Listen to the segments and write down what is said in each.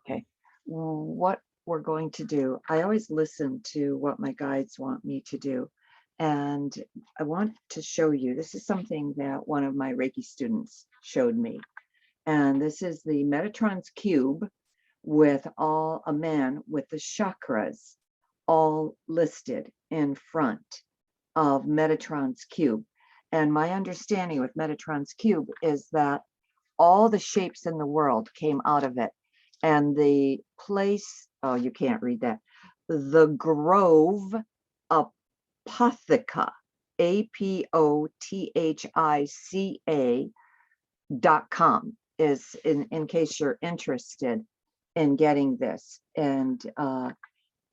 Okay. What we're going to do, I always listen to what my guides want me to do. And I want to show you, this is something that one of my Reiki students showed me. And this is the Metatron's cube with all a man with the chakras all listed in front of Metatron's cube. And my understanding with Metatron's cube is that all the shapes in the world came out of it. And the place, oh, you can't read that. The Grove Apotheca, APOTHICA.com is in case you're interested in getting this. And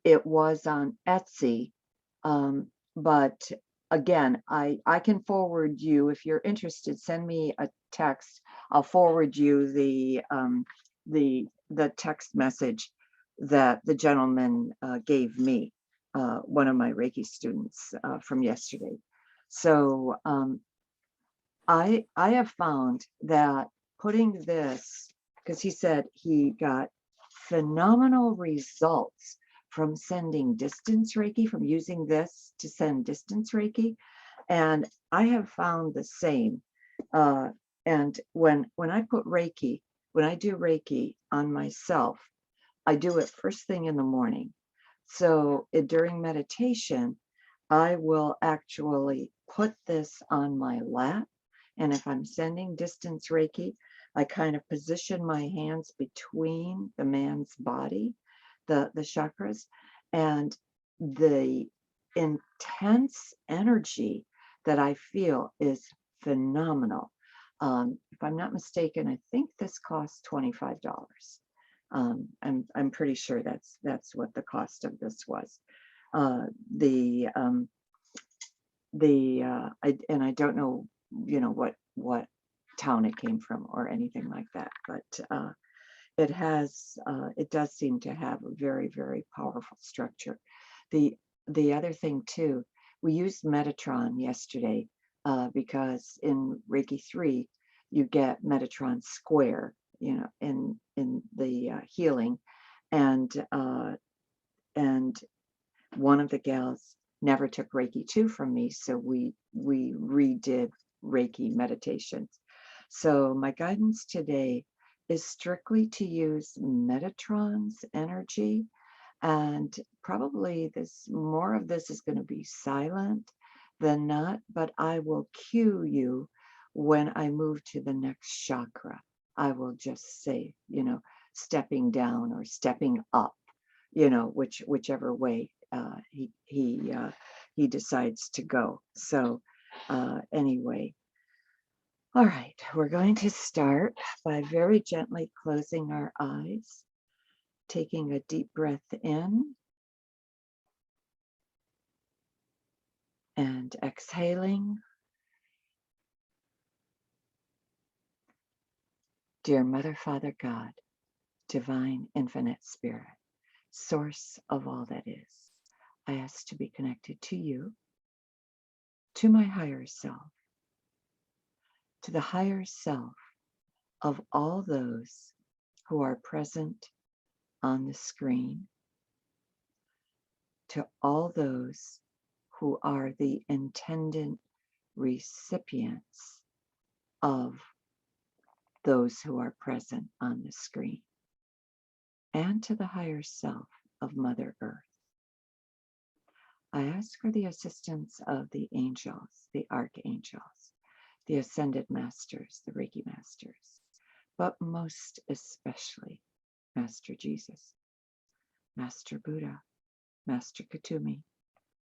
it was on Etsy. But again, I can forward you, if you're interested, send me a text. I'll forward you the text message that the gentleman gave me, one of my Reiki students from yesterday. So I have found that putting this, because he said he got phenomenal results from sending distance Reiki, from using this to send distance Reiki. And I have found the same. And when I put Reiki, when I do Reiki on myself, I do it first thing in the morning. So during meditation, I will actually put this on my lap. And if I'm sending distance Reiki, I kind of position my hands between the man's body, the chakras, and the intense energy that I feel is phenomenal. If I'm not mistaken, I think this costs $25. I'm pretty sure that's what the cost of this was. I don't know, what town it came from or anything like that, but it does seem to have a very, very powerful structure. The other thing too, we used Metatron yesterday because in Reiki 3 you get Metatron square, in the healing, and one of the gals never took Reiki 2 from me, so we redid Reiki meditations. So my guidance today is strictly to use Metatron's energy, and probably more of this is going to be silent than not, but I will cue you when I move to the next chakra. I will just say, stepping down or stepping up, whichever way he decides to go. So anyway, all right, we're going to start by very gently closing our eyes, taking a deep breath in and exhaling. Dear Mother, Father, God, Divine, Infinite Spirit, Source of all that is, I ask to be connected to you, to my higher self, to the higher self of all those who are present on the screen, to all those who are the intended recipients of those who are present on the screen, and to the higher self of Mother Earth. I ask for the assistance of the angels, the archangels, the ascended masters, the Reiki masters, but most especially Master Jesus, Master Buddha, Master Katumi,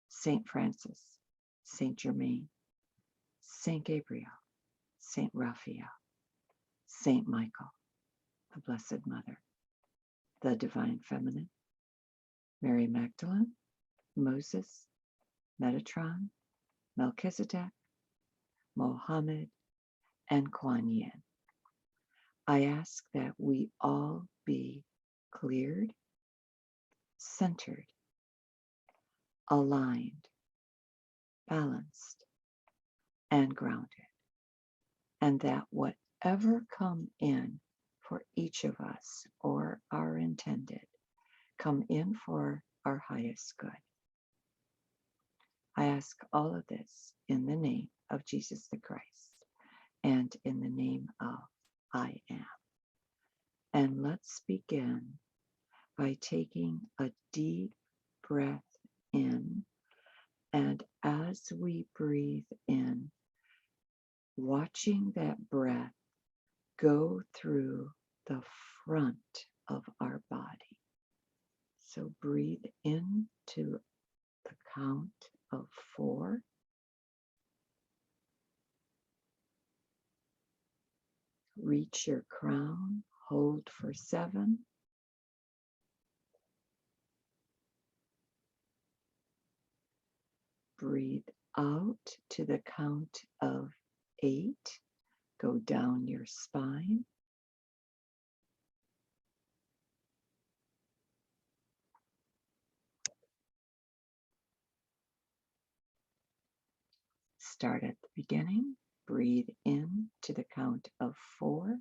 Saint Francis, Saint Germain, Saint Gabriel, Saint Raphael, Saint Michael, the Blessed Mother, the Divine Feminine, Mary Magdalene, Moses, Metatron, Melchizedek, Mohammed, and Kuan Yin. I ask that we all be cleared, centered, aligned, balanced, and grounded, and that whatever come in for each of us or are intended come in for our highest good. I ask all of this in the name of Jesus the Christ and in the name of I am. And let's begin by taking a deep breath in. And as we breathe in, watching that breath go through the front of our body. So breathe in to the count of 4. Reach your crown, hold for 7. Breathe out to the count of 8. Go down your spine. Start at the beginning. Breathe in to the count of 4.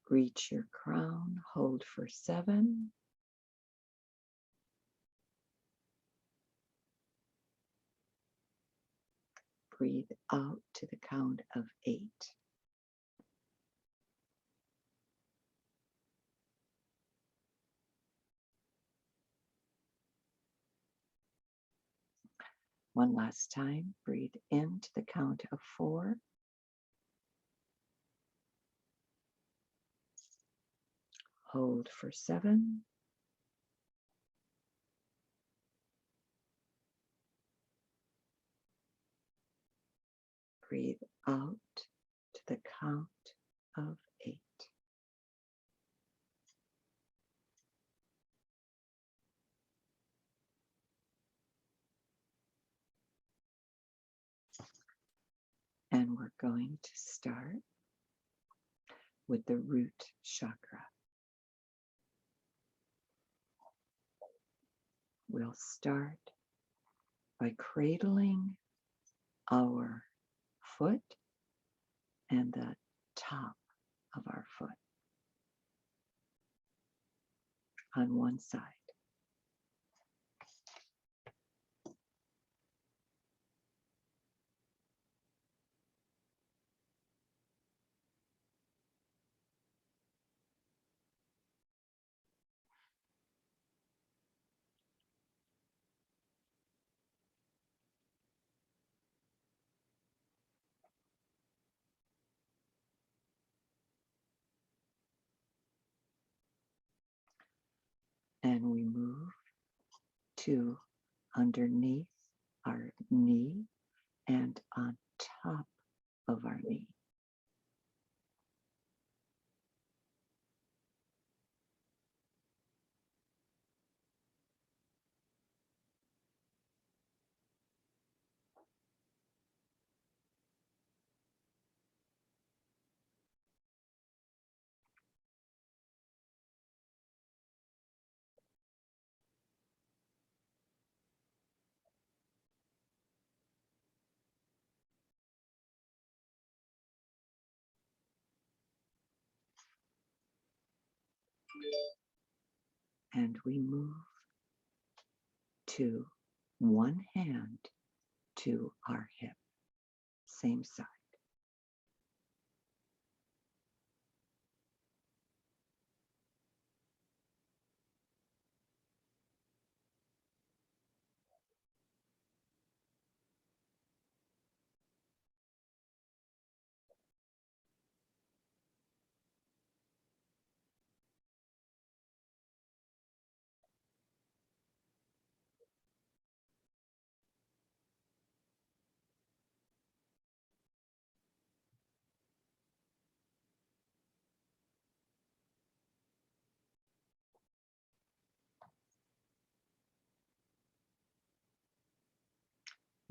Reach your crown, hold for 7. Breathe out to the count of 8. One last time, breathe in to the count of 4. Hold for 7. Breathe out to the count of 8. And we're going to start with the root chakra. We'll start by cradling our foot and the top of our foot on one side. And we move to underneath our knee and on top of our knee. And we move to one hand to our hip, same side.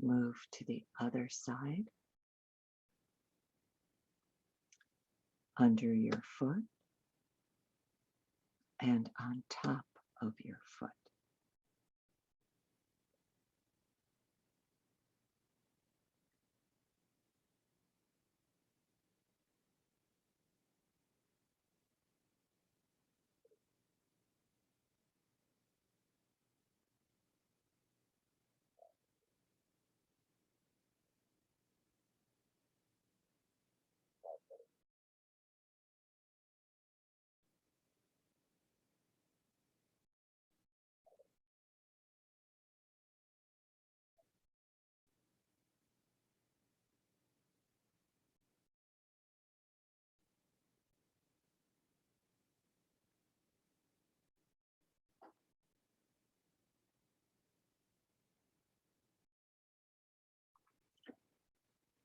Move to the other side, under your foot and on top of your foot.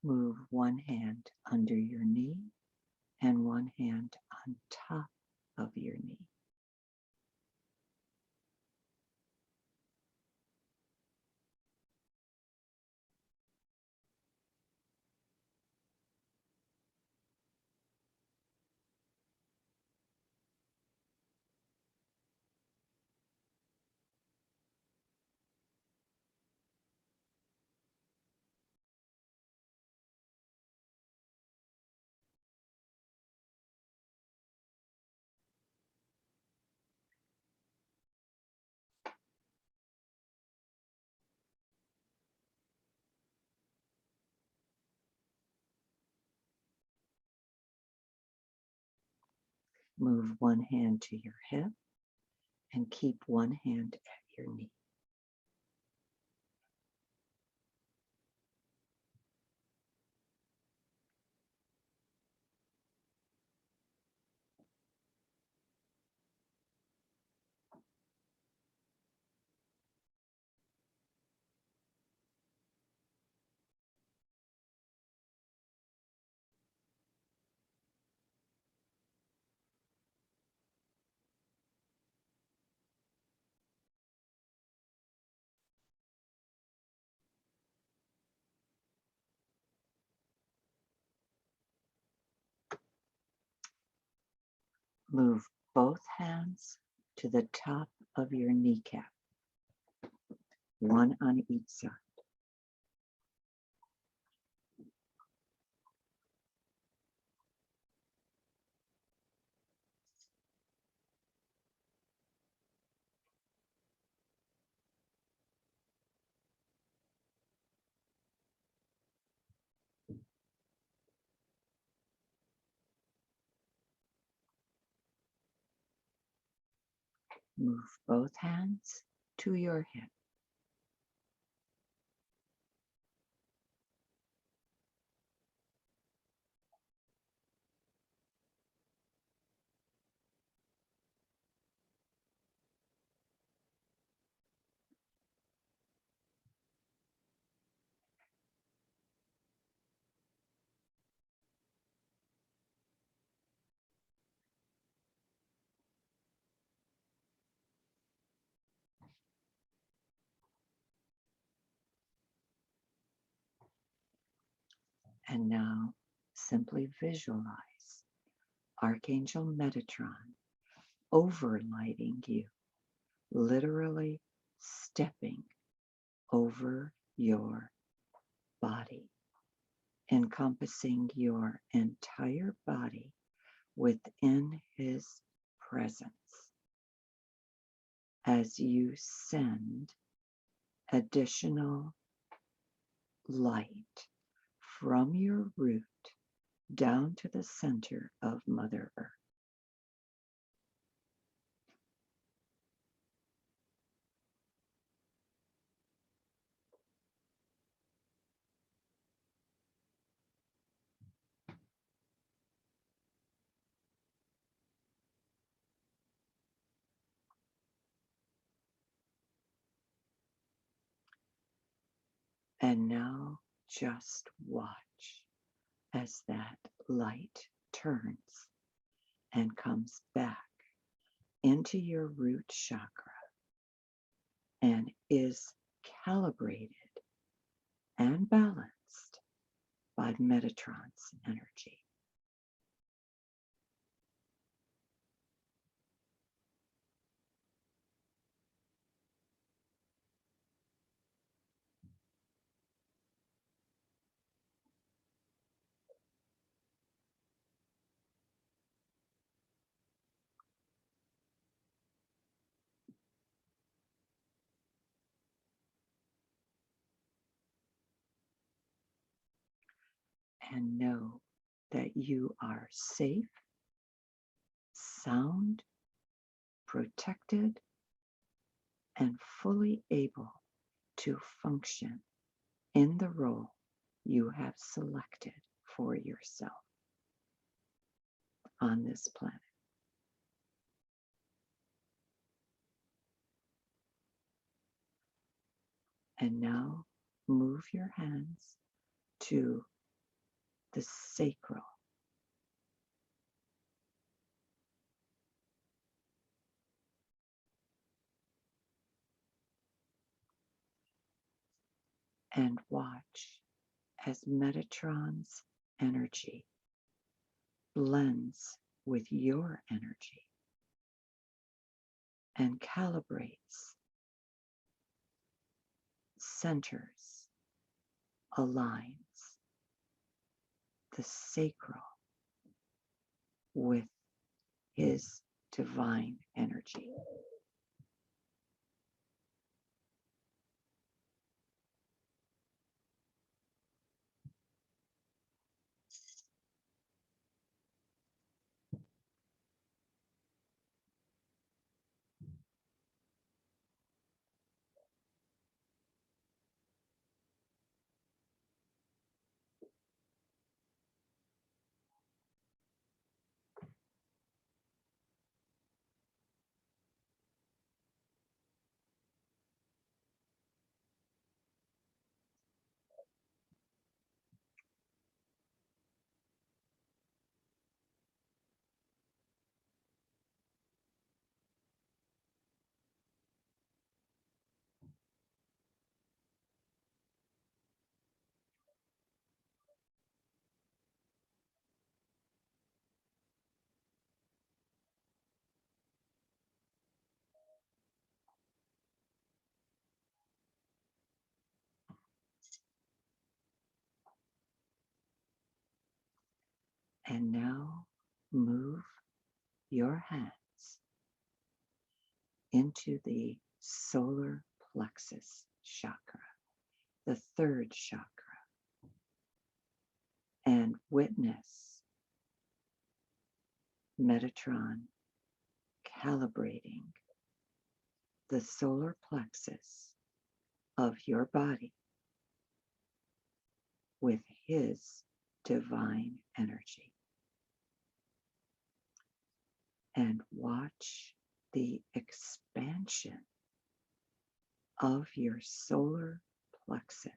Move one hand under your knee and one hand on top of your knee. Move one hand to your hip and keep one hand at your knee. Move both hands to the top of your kneecap, one on each side. Move both hands to your hip. And now simply visualize Archangel Metatron overlighting you, literally stepping over your body, encompassing your entire body within his presence as you send additional light from your root down to the center of Mother Earth. And now just watch as that light turns and comes back into your root chakra and is calibrated and balanced by Metatron's energy. And know that you are safe, sound, protected, and fully able to function in the role you have selected for yourself on this planet. And now move your hands to the sacral, and watch as Metatron's energy blends with your energy and calibrates, centers, aligns the sacral with his divine energy. And now move your hands into the solar plexus chakra, the third chakra, and witness Metatron calibrating the solar plexus of your body with his divine energy. And watch the expansion of your solar plexus,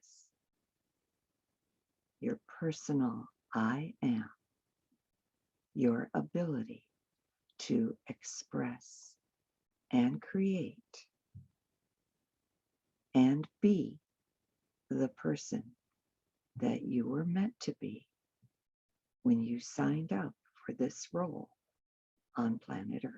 your personal I am, your ability to express and create and be the person that you were meant to be when you signed up for this role on planet Earth.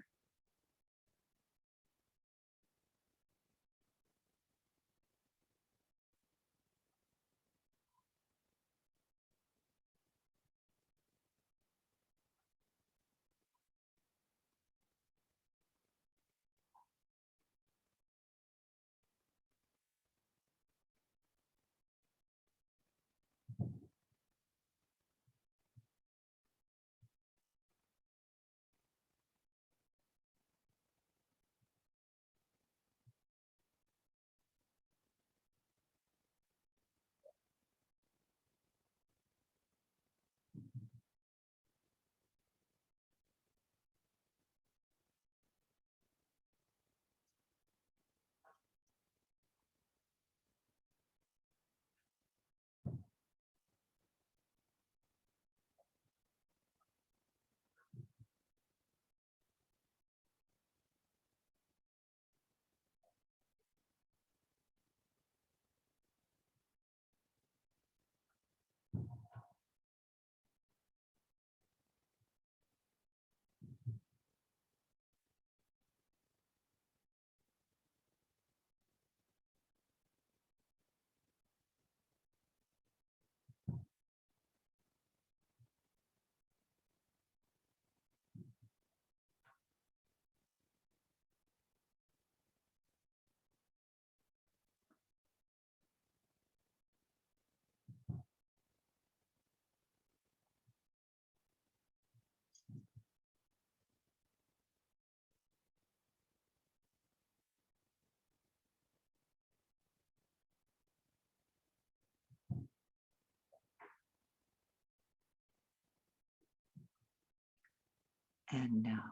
And now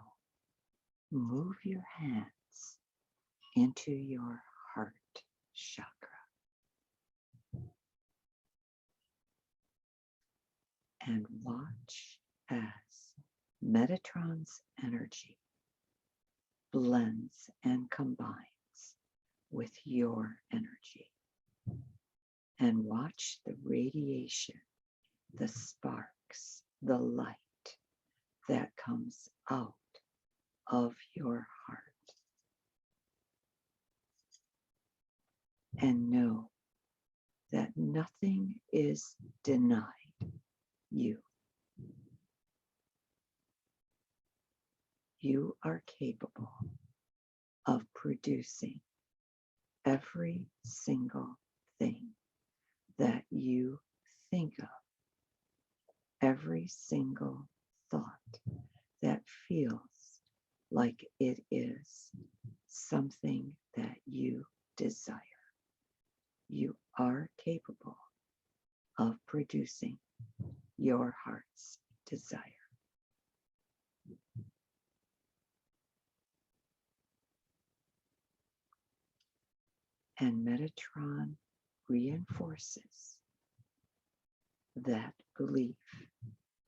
move your hands into your heart chakra and watch as Metatron's energy blends and combines with your energy. And watch the radiation, the sparks, the light that comes out of your heart. And know that nothing is denied you. You are capable of producing every single thing that you think of, every single thought that feels like it is something that you desire. You are capable of producing your heart's desire. And Metatron reinforces that belief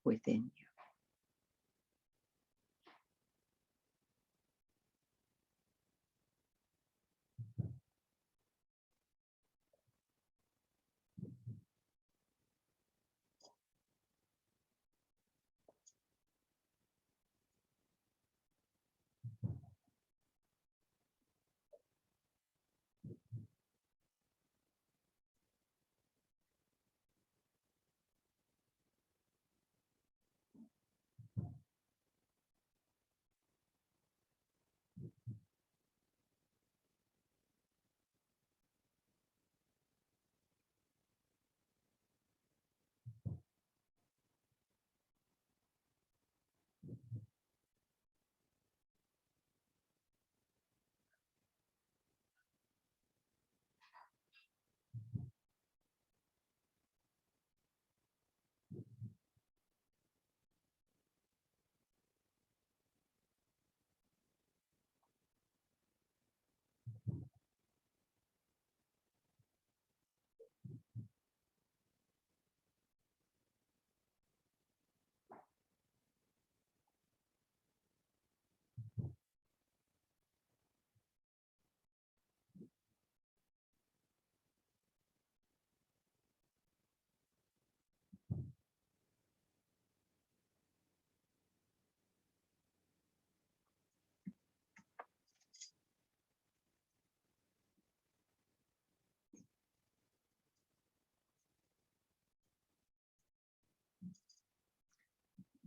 within you.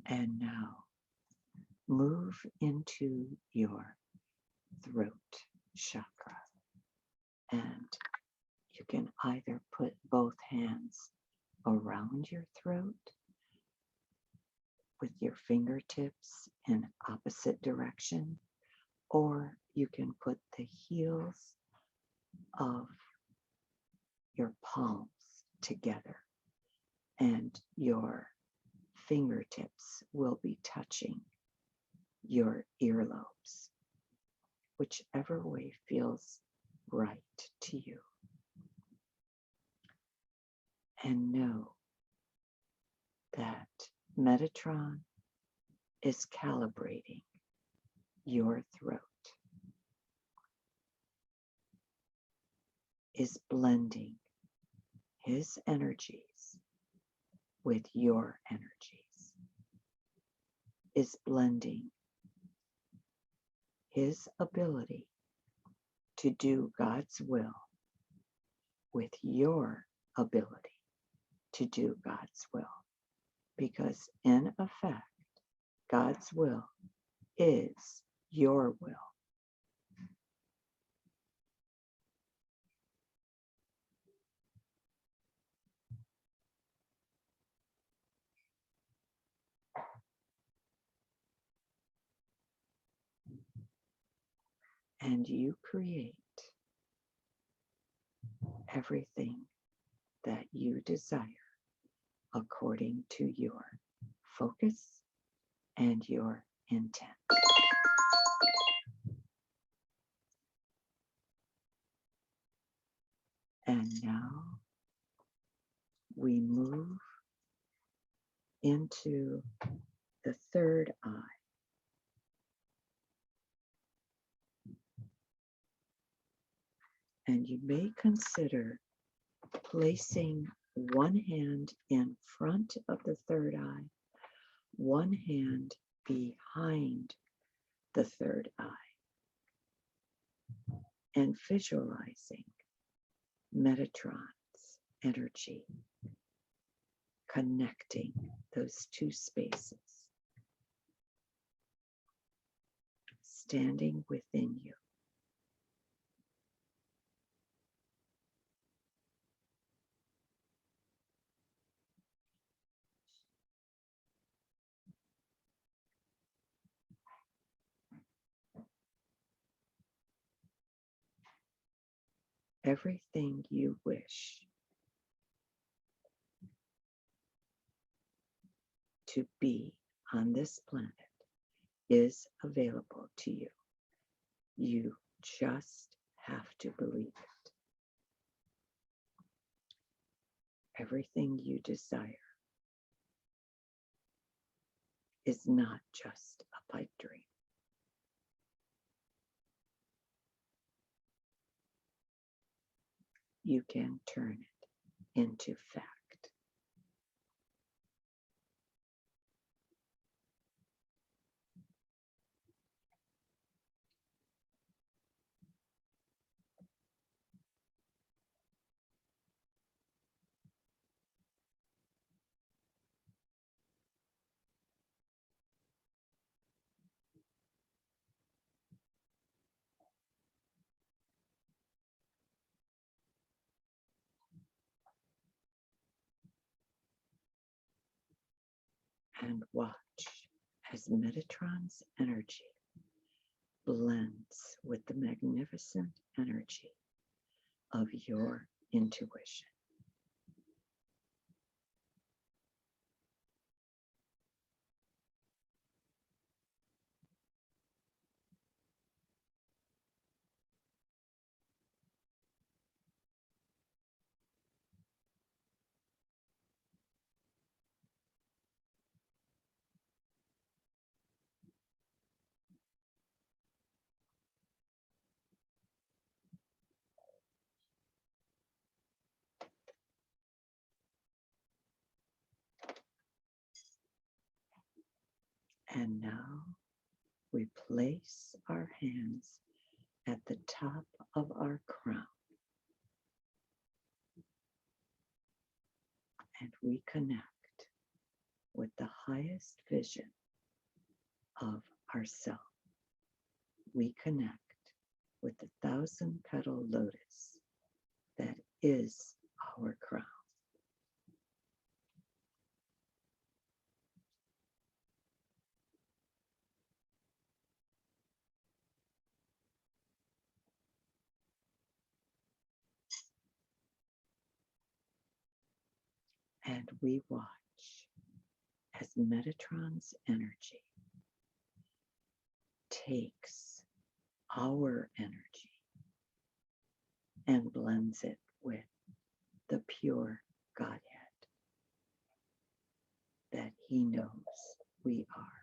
And now move into your throat chakra. And you can either put both hands around your throat with your fingertips in opposite direction, or you can put the heels of your palms together and your fingertips will be touching your earlobes, whichever way feels right to you. And know that Metatron is calibrating your throat, is blending his energies with your energies, is blending his ability to do God's will with your ability to do God's will. Because in effect, God's will is your will. And you create everything that you desire according to your focus and your intent. And now we move into the third eye. And you may consider placing one hand in front of the third eye, one hand behind the third eye, and visualizing Metatron's energy connecting those two spaces, standing within you. Everything you wish to be on this planet is available to you. You just have to believe it. Everything you desire is not just a pipe dream. You can turn it into fact. And watch as Metatron's energy blends with the magnificent energy of your intuition. And now we place our hands at the top of our crown and we connect with the highest vision of ourself. We connect with the 1,000-petal lotus that is our crown. And we watch as Metatron's energy takes our energy and blends it with the pure Godhead that He knows we are.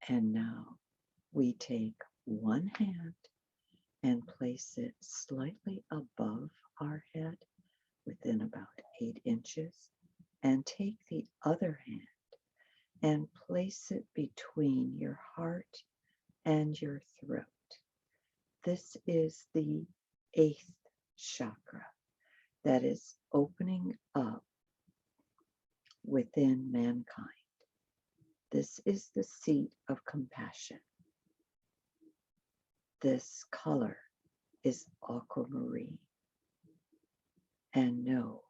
And now we take one hand and place it slightly above our head within about 8 inches, and take the other hand and place it between your heart and your throat. This is the 8th chakra that is opening up within mankind. This is the seat of compassion. This color is aquamarine. And know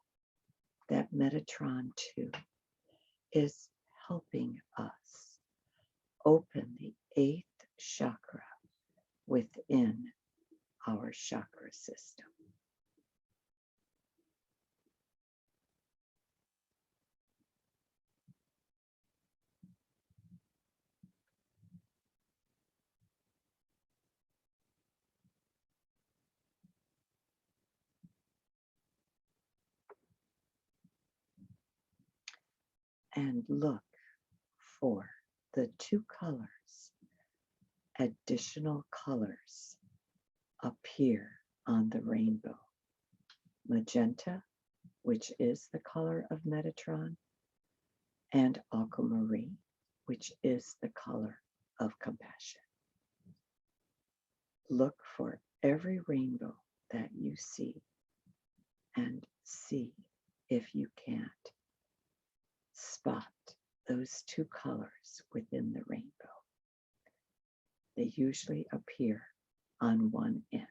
that Metatron 2 is helping us open the 8th chakra within our chakra system. And look for the 2 colors, additional colors appear on the rainbow. Magenta, which is the color of Metatron, and aquamarine, which is the color of compassion. Look for every rainbow that you see and see if you can't spot those 2 colors within the rainbow. They usually appear on one end.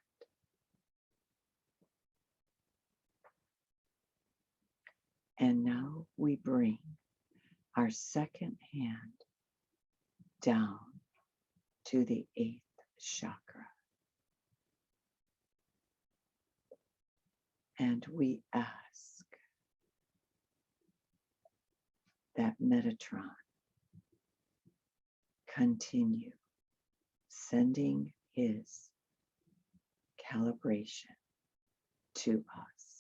And now we bring our second hand down to the 8th chakra. And we ask that Metatron continue sending his calibration to us.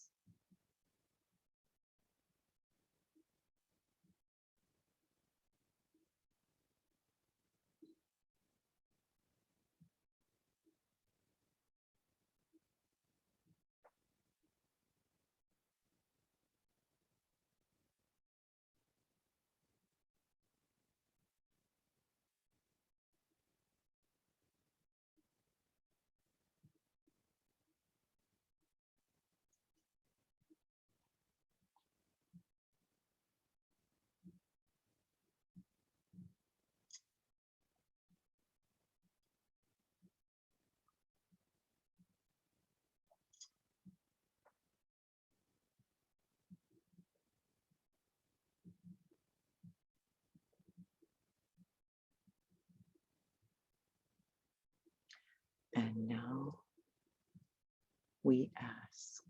And now we ask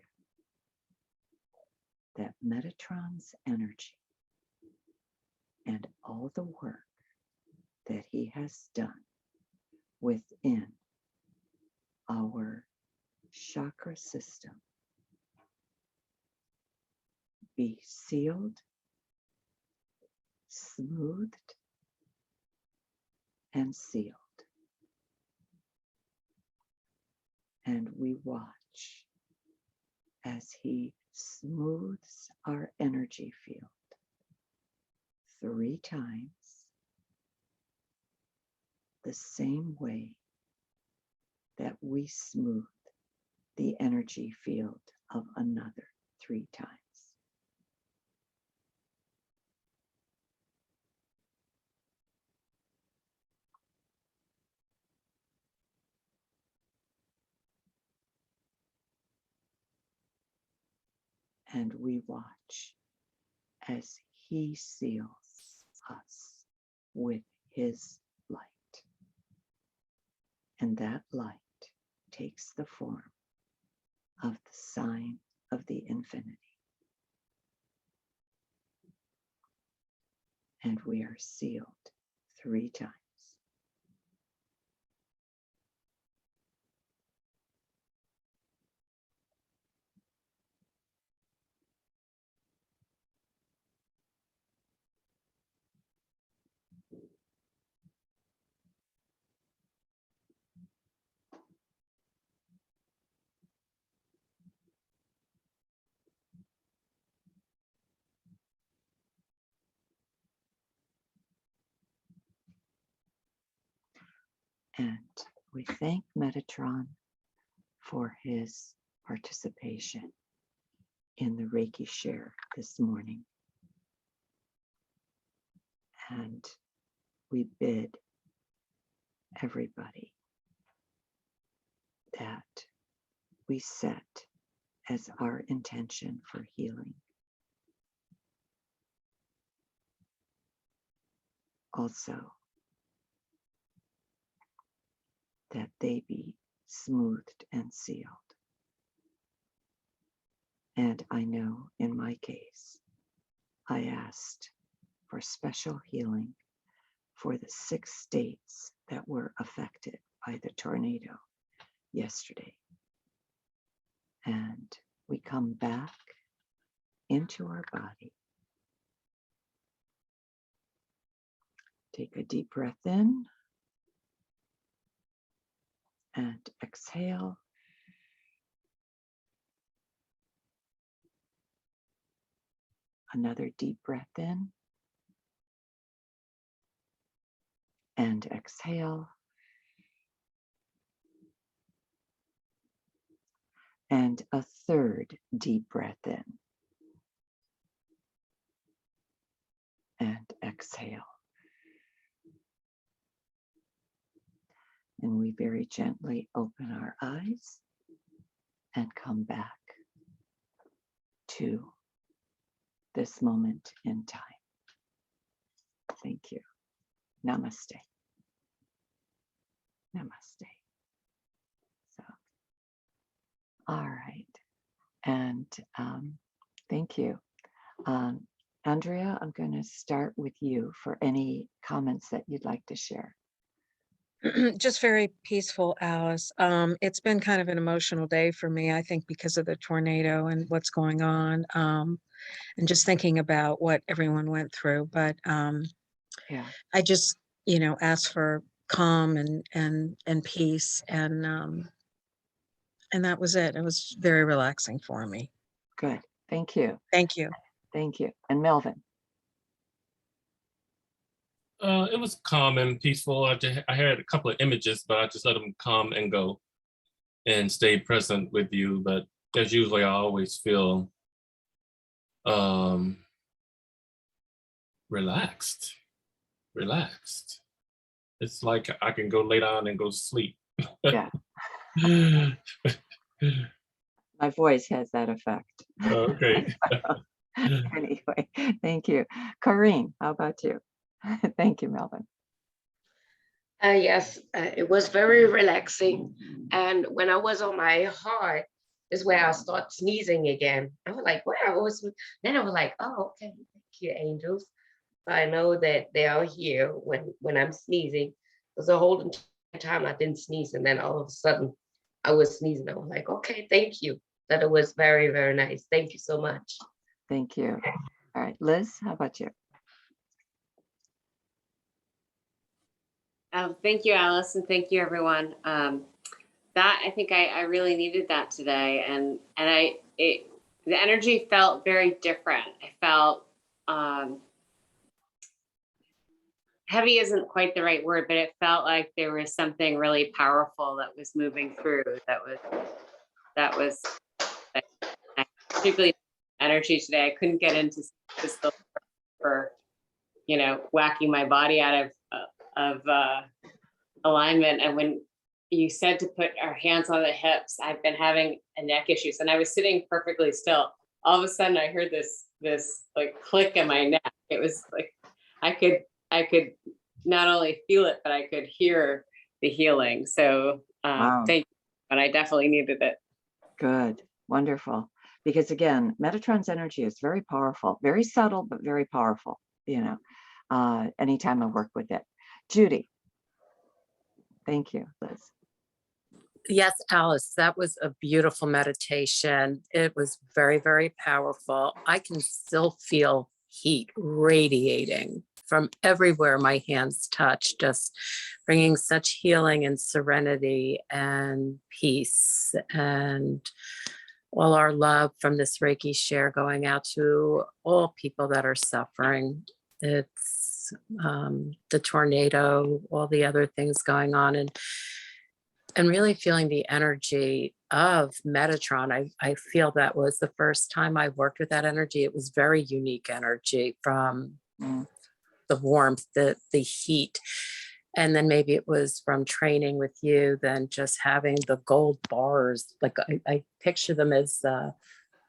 that Metatron's energy and all the work that he has done within our chakra system be sealed, smoothed, and sealed. And we watch as he smooths our energy field 3 times, the same way that we smooth the energy field of another 3 times. And we watch as he seals us with his light. And that light takes the form of the sign of the infinity. And we are sealed 3 times. And we thank Metatron for his participation in the Reiki share this morning. And we bid everybody that we set as our intention for healing. Also, that they be smoothed and sealed. And I know in my case, I asked for special healing for the 6 states that were affected by the tornado yesterday. And we come back into our body. Take a deep breath in and exhale. Another deep breath in and exhale. And a third deep breath in and exhale. And we very gently open our eyes and come back to this moment in time. Thank you. Namaste. Namaste. So, all right. And thank you. Andrea, I'm going to start with you for any comments that you'd like to share. Just very peaceful, Alice. It's been kind of an emotional day for me, I think, because of the tornado and what's going on, and just thinking about what everyone went through. But Yeah, I just, ask for calm and peace, and that was it. It was very relaxing for me. good. Thank you. Thank you. Thank you. And Melvin. It was calm and peaceful. I had a couple of images, but I just let them come and go and stay present with you. But as usually, I always feel relaxed. It's like I can go lay down and go sleep. Yeah. My voice has that effect. Okay. Anyway, thank you. Corrine, how about you? Thank you, Melvin. Yes, it was very relaxing. And when I was on my heart, is where I start sneezing again. I was like, wow. Then I was like, oh, okay, thank you, angels. I know that they are here when I'm sneezing. Because the whole time I didn't sneeze, and then all of a sudden I was sneezing. I was like, okay, thank you. That it was very, very nice. Thank you so much. Thank you. All right, Liz, how about you? Thank you, Alice, and thank you, everyone. That I think I really needed that today, and the energy felt very different. I felt heavy isn't quite the right word, but it felt like there was something really powerful that was moving through. That was particularly energy today. I couldn't get into this for whacking my body out of alignment. And when you said to put our hands on the hips, I've been having a neck issues, and I was sitting perfectly still. All of a sudden I heard this like click in my neck. It was like I could not only feel it, but I could hear the healing. So Wow. thank you. And I definitely needed it. Good, wonderful. Because again, Metatron's energy is very powerful, very subtle, but very powerful, anytime I work with it. Judy. Thank you, Liz. Yes, Alice, that was a beautiful meditation. It was very, very powerful. I can still feel heat radiating from everywhere my hands touch, just bringing such healing and serenity and peace, and all our love from this Reiki share going out to all people that are suffering. It's the tornado, all the other things going on, and really feeling the energy of Metatron. I feel that was the first time I worked with that energy. It was very unique energy, from the warmth, the heat. And then maybe it was from training with you, then just having the gold bars. Like I picture them as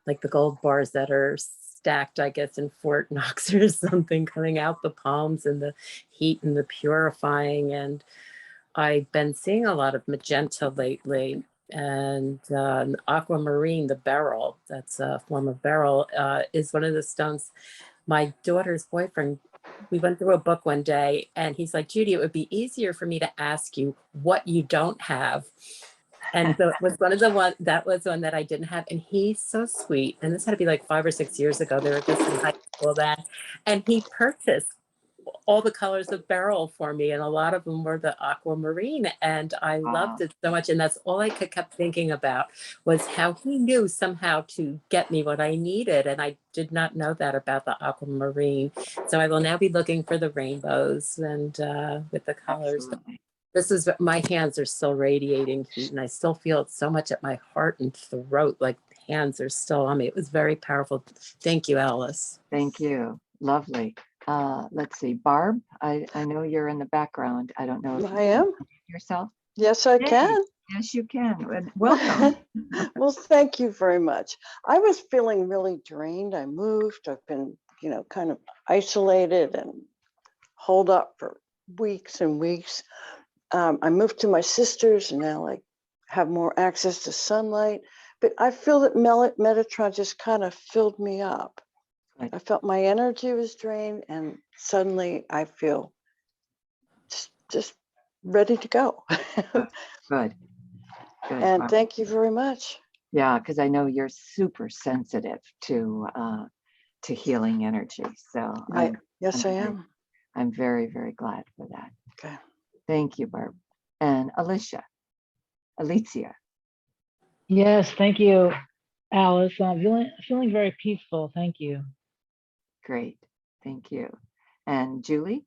like the gold bars that are stacked, I guess, in Fort Knox or something, coming out the palms, and the heat and the purifying. And I've been seeing a lot of magenta lately, and aquamarine, the beryl, that's a form of beryl, is one of the stones. My daughter's boyfriend, we went through a book one day, and he's like, Judy, it would be easier for me to ask you what you don't have. And so it was that was one that I didn't have. And he's so sweet. And this had to be like 5 or 6 years ago. They were just in high school then. And he purchased all the colors of beryl for me, and a lot of them were the aquamarine, and I loved it so much. And that's all I kept thinking about, was how he knew somehow to get me what I needed, and I did not know that about the aquamarine. So I will now be looking for the rainbows and with the colors. Absolutely. This is, my hands are still radiating heat, and I still feel it so much at my heart and throat, like hands are still on me. It was very powerful. Thank you, Alice. Thank you. Lovely. Let's see, Barb, I know you're in the background. I don't know if you I can am. unmute yourself. Yes, I Hey, can. yes, you can. And welcome. Well, thank you very much. I was feeling really drained. I moved. I've been, kind of isolated and holed up for weeks and weeks. I moved to my sister's, and now I have more access to sunlight. But I feel that Metatron just kind of filled me up. Right. I felt my energy was drained, and suddenly I feel just ready to go. Good. Good. And Barb. thank you very much. Yeah, because I know you're super sensitive to healing energy. So Yes, I am. I'm very, very glad for that. Okay. Thank you, Barb. And Alicia. Yes, thank you, Alice. I'm feeling very peaceful. Thank you. Great. Thank you. And Julie?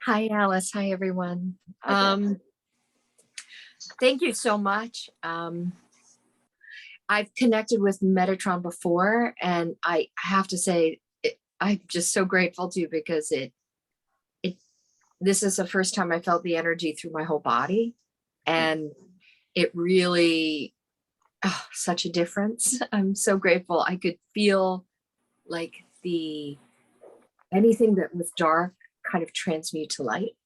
Hi, Alice. Hi, everyone. Hi there. Thank you so much. I've connected with Metatron before, and I have to say, I'm just so grateful to, because this is the first time I felt the energy through my whole body, and it really, such a difference. I'm so grateful. I could feel like anything that was dark kind of transmute to light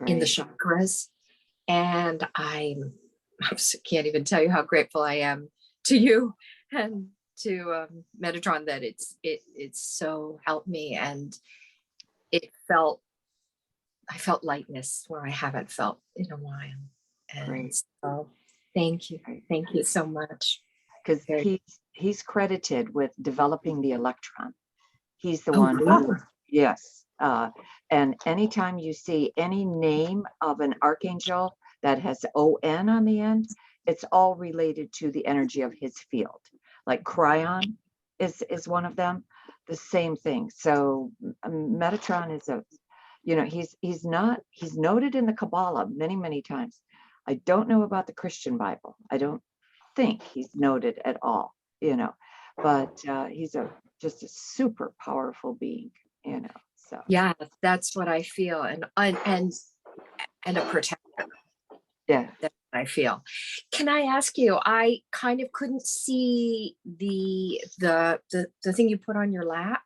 in the Great. chakras. And I can't even tell you how grateful I am to you and to Metatron that it's so helped me, and I felt lightness where I haven't felt in a while. And Great. so thank you so much. Because Very- he's credited with developing the electron. He's the Oh, one who, wow. yes. And anytime you see any name of an archangel that has ON on the end, it's all related to the energy of his field. Like Cryon is one of them, the same thing. So Metatron is he's noted in the Kabbalah many, many times. I don't know about the Christian Bible. I don't think he's noted at all, but he's just a super powerful being, so. Yeah, that's what I feel. And a protector. Yeah. That's what I feel. Can I ask you, I kind of couldn't see the thing you put on your lap.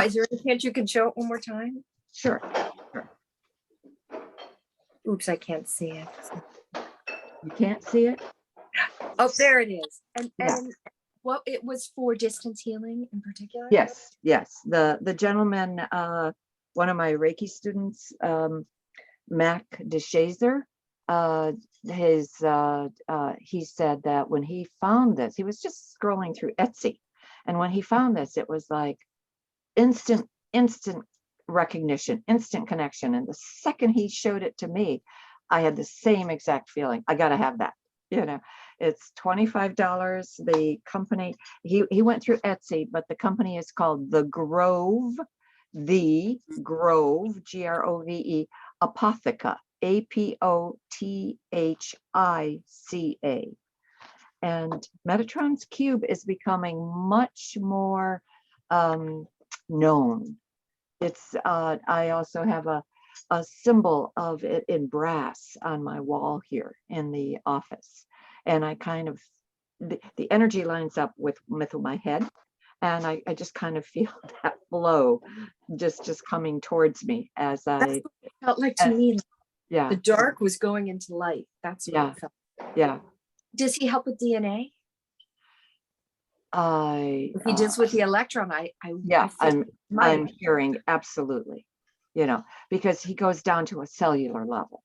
Is there any chance you can show it one more time? Sure. Oops, I can't see it. You can't see it? Oh, there it is. And Yeah. what it was for distance healing in particular? Yes. The gentleman, one of my Reiki students, Mac DeShazer, he said that when he found this, he was just scrolling through Etsy, and when he found this, it was like instant recognition, instant connection. And the second he showed it to me, I had the same exact feeling. I got to have that. It's $25. The company, he went through Etsy, but the company is called The Grove, Grove, Apotheca, Apothica. And Metatron's cube is becoming much more known. It's I also have a symbol of it in brass on my wall here in the office, and I kind of the energy lines up with my head, and I just kind of feel that flow just coming towards me as That's I what it felt like to as- me. yeah The dark was going into light. That's what Yeah. it felt. yeah Does he help with DNA? I If he does with the electron, I yeah feel I'm hearing absolutely, because he goes down to a cellular level,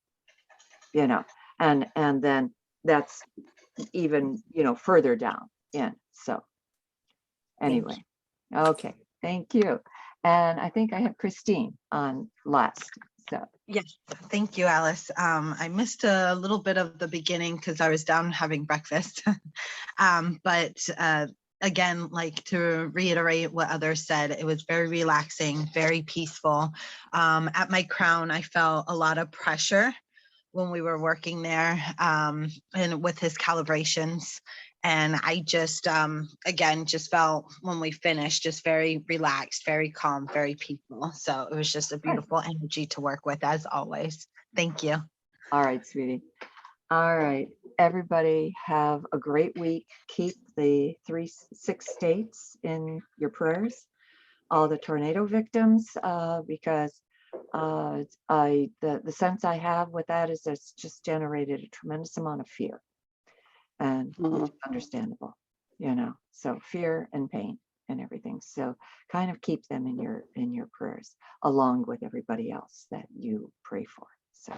and then that's even further down in. So anyway, okay, thank you. And I think I have Christine on last. So Yes, thank you, Alice. I missed a little bit of the beginning because I was down having breakfast. But again, like to reiterate what others said, it was very relaxing, very peaceful. At my crown, I felt a lot of pressure when we were working there and with his calibrations. And I just, again, just felt when we finished, just very relaxed, very calm, very peaceful. So it was just a beautiful energy to work with as always. Thank you. all right, sweetie. All right, everybody have a great week. Keep the 6 states in your prayers, all the tornado victims, because the sense I have with that is it's just generated a tremendous amount of fear, and which is understandable, so fear and pain and everything. So kind of keep them in your prayers along with everybody else that you pray for. So,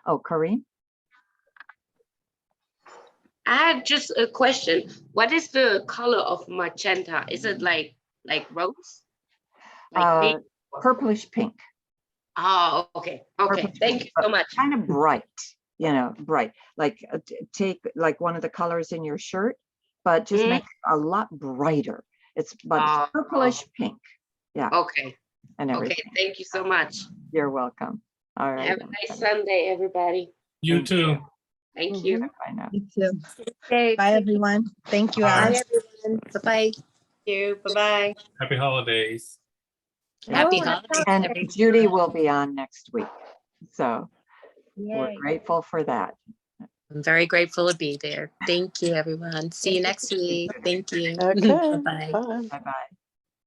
oh, Corrine. I had just a question. What is the color of magenta? Is it like rose? Pink? Purplish pink. Oh, okay. Okay. Purplish Thank pink, you so but much. kind of bright, bright. Like take like one of the colors in your shirt, but just make it a lot brighter. It's purplish pink. Yeah. Okay. And everything. Okay. Thank you so much. You're welcome. All right. Have a nice Sunday, everybody. You Thank too. Thank you. Bye now. You too. Okay. Bye, everyone. Thank you, Bye. Alice. Bye, everyone. Bye-bye. Thank you. Bye-bye. Happy holidays. Happy Oh, holidays. And everyone. Judy will be on next week. So we're Yay. grateful for that. I'm very grateful to be there. Thank you, everyone. See you next week. Thank you. Okay. Bye-bye. Bye. Bye-bye.